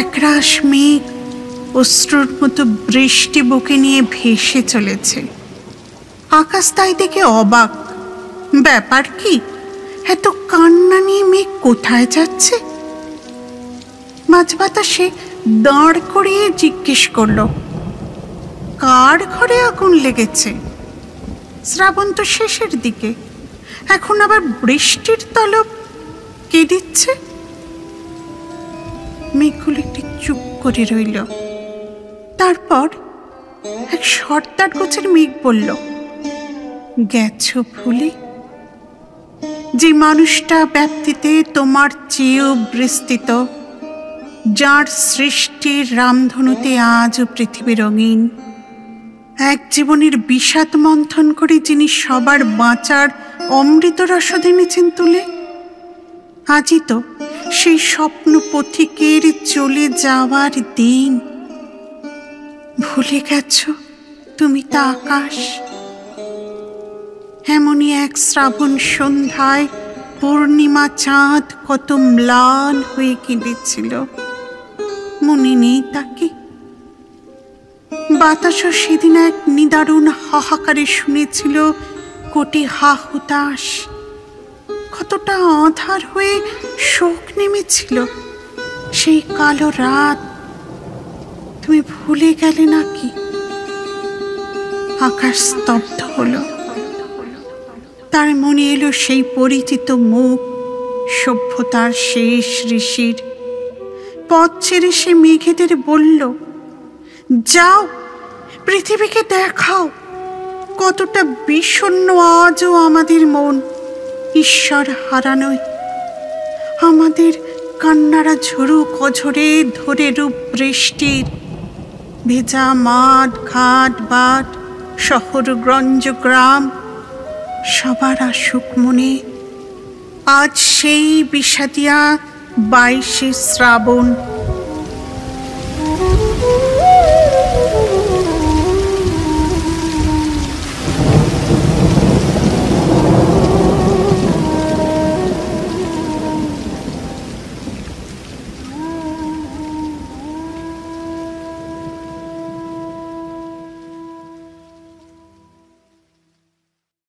একরাশ মেঘ অশ্রুর মতো বৃষ্টি বুকে নিয়ে ভেসে চলেছে। আকাশ তাই দেখে অবাক। ব্যাপার কি, এত কান্না নিয়ে মেঘ কোথায় যাচ্ছে? মাঝ বাতাসে দাঁড় করিয়ে জিজ্ঞেস করল, কার ঘরে আগুন লেগেছে? শ্রাবণ তো শেষের দিকে, এখন আবার বৃষ্টির তলব কে দিচ্ছে? মেঘগুলো একটু চুপ করে রইল। তারপর এক সর্দার গোছের মেঘ বলল, গেছো ভুলে? যে মানুষটা ব্যাপ্তিতে তোমার চেয়েও বিস্তৃত, যার সৃষ্টির রামধনুতে আজও পৃথিবী রঙিন, এক জীবনের বিষাদ মন্থন করে যিনি সবার বাঁচার অমৃত রসদ এনেছেন তুলে, আজই তো সেই স্বপ্ন পথিকের চলে যাওয়ার দিন। ভুলে গেছ তুমি তা আকাশ? এমনই এক শ্রাবণ সন্ধ্যায় পূর্ণিমা চাঁদ কত ম্লান হয়ে কেঁদেছিল, মনে নেই তাকে? বাতাসও সেদিন এক নিদারুণ হাহাকারে শুনেছিল কোটি হা হুতাশ। কতটা আঁধার হয়ে শোক নেমেছিল সেই কালো রাত। তুমি ভুলে গেলে নাকি? আকাশ স্তব্ধ হলো। তার মনে এলো সেই পরিচিত মুখ, সভ্যতার শেষ ঋষির। পথ ছেড়ে সে মেঘেদের বলল, যাও, পৃথিবীকে দেখাও কতটা বিষণ্ণ আজও আমাদের মন ঈশ্বর হারানোয়। আমাদের কান্নারা ঝরুক অঝরে ধরে রূপ বৃষ্টির। ভেজা মাঠ ঘাট বাট শহর গঞ্জ গ্রাম সবার আসুক মনে আজ সেই বিষাদিয়া 22শে শ্রাবণ।